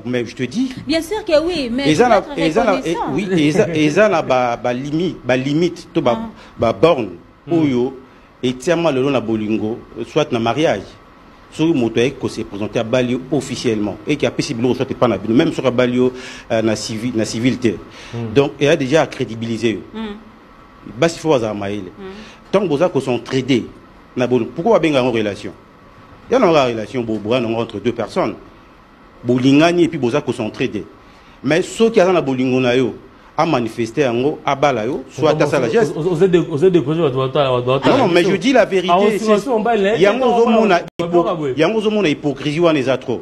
Mais je te dis. Bien sûr que oui, mais limite, borne, et tiens-moi le long la bolingo, soit dans mariage. Sur le moto qui s'est présenté à Balio officiellement et qui a possible soit pas même sur Balio na civilité. Donc il a déjà crédibilisé. Bas il faut avoir mail. Tant que vous sont tradés, pourquoi bien en relation? Il y a une relation entre deux personnes. Bolingani et puis boza ko sont tradés. Mais ceux qui ont la bolingo na yo a manifesté en haut à balayo soit à sa geste. Non mais je dis la vérité. Il y a un hypocrisie ou les autres.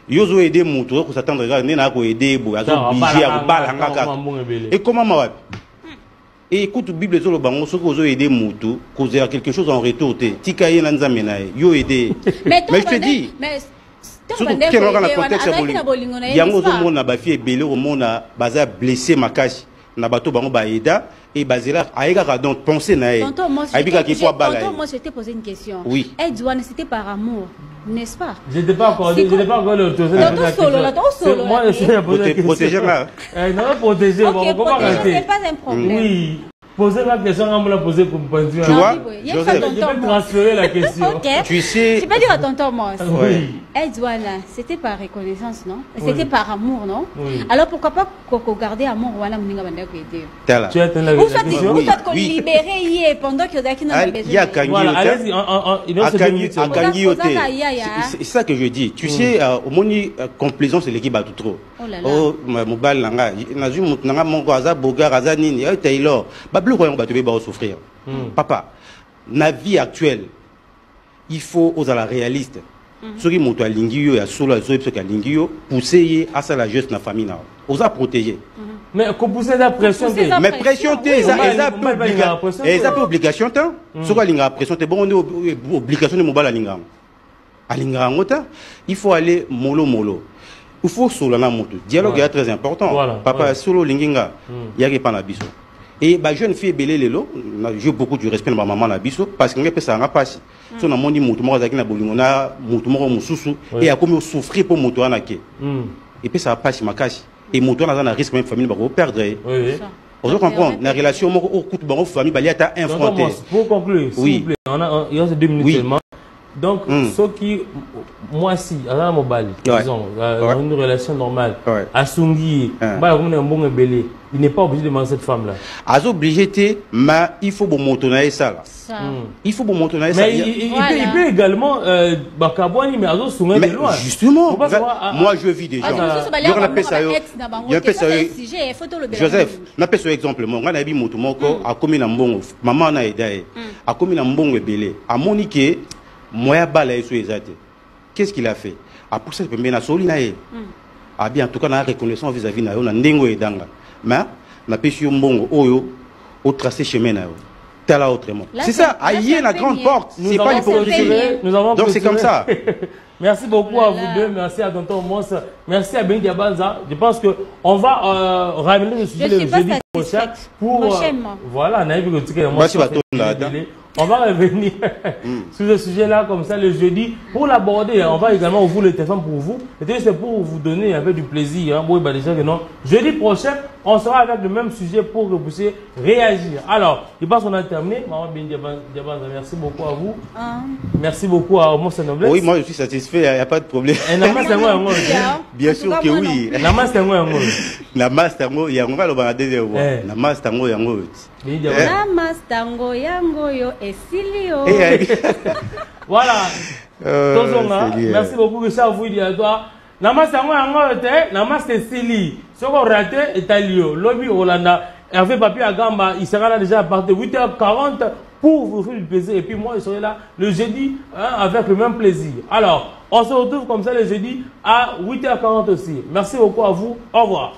Yozo aider mutu ko s'attendre na ko aider bo azo obligé à balanga. Et comment ma et écoute Bible sur le bango ceux qui ont aidé mutu causer quelque chose en retour tika ye nanza menaye yo aider. Mais je te dis surtout quel est le contexte il y a un ba fille belé au monde baza blessé makashi na bato bango ba aida et bazela aïga donc penser na tonton moi je t'ai posé une question. Oui. Edouane c'était par amour, n'est-ce pas? Je n'ai pas encore autorisé la question. Moi je suis protéger là. Non protéger, comment c'est pas un problème. Oui. Posez la question, on me l'a posé pour me penser. Tu vois, je vais transférer la question. Tu sais. Je peux dire à tonton Moss. Oui. Edouane, c'était par reconnaissance, non? C'était par amour, non? Alors pourquoi pas garder amour voilà mon ninga banda ko aider. Tu as la question. Vous êtes libéré hier pendant que Daki n'a pas besoin. Il y a Kangi. C'est ça que je dis. Tu sais, au moni complaisance l'équipe a tout trop. Oh, mon bal langa, nazu nanga mon goza boga razanini, Taylor. Bablu royaume va te souffrir. Papa, la vie actuelle, il faut aux à la réaliste. Ceux qui montent à l'ingio et à solo, ceux qui à l'ingio, pousser à ça la jeunesse de la famille, aux a protéger. Mais qu'on pousse la pression, mais pression, ils ont obligation, ceux qui ont la pression, bon, on est obligation de mobile à l'ingam. À l'ingam, il faut aller mollo. Il faut solo la moto. Dialogue est très important. Papa, solo l'inginga, il y a pas d'abisso. Et bah jeune fille belé lelo, j'ai beaucoup de respect de ma maman na biso parce que ngé pesa nga passe. So na moni mutu mo zaki na bolingona mutu mo mususu et a comme souffrir pour mutu ana ke. Et puis ça passe makashi et mutu na risque même famille ba ko perdre. Oui. On doit comprendre la relation mo ko coûte ba famille ba liata infronté. Pour conclure, s'il vous plaît, il y a 2 minutes seulement. Donc, ceux qui, moi, si, à la mobile, disons, dans une relation normale, à Sungi, il n'est pas obligé de manger cette femme-là. Il est obligé, mais il faut montrer ça. Il faut montrer ça. Mais il peut également, mais justement, moi je vis des gens. Joseph, on appelle ce exemple. On a vu Motomoko, à commis na mbongo, maman na aidé, à commis na mbongo belé, à Monique. Moi, qu'est-ce qu'il a fait? A poussé le premier soli na ye. A bien en tout cas na reconnaissance vis-à-vis na yo na ndengo et danga. Mais na pêche mbongo oyo au tracé chemin na yo. Tel autrement. C'est ça, aïe la grande porte. C'est pas l'hypocrisie. Donc c'est comme ça. Merci beaucoup à vous deux, merci à tonton Moss, merci à Ben Diabanza. Je pense que on va ramener le sujet le jeudi prochain pour voilà, on va revenir sur ce sujet-là comme ça le jeudi pour l'aborder. On va également ouvrir le téléphone pour vous. C'est pour vous donner avec du plaisir. Hein. Bon, bah, déjà que non. Jeudi prochain, on sera avec le même sujet pour que vous puissiez réagir. Alors, je pense qu'on a terminé. Maman Ben Diabanza, merci beaucoup à vous. Merci beaucoup à Moss Noblesse. Oui, moi je suis satisfait, il n'y a pas de problème. Bien sûr que oui. La masse tango yango lo ba deuxième fois. La masse tango yango. La masse tango yango yo esilio. Voilà. Merci beaucoup Richard vous dit à toi. La masse tango yango te, la masse esili. Ce qu'on raté Italio, lobby Hollanda, Hervé Papier à Gamba, il sera là déjà à partir de 8h40 pour vous faire du plaisir. Et puis moi, je serai là le jeudi avec le même plaisir. Alors, on se retrouve comme ça le jeudi à 8h40 aussi. Merci beaucoup à vous. Au revoir.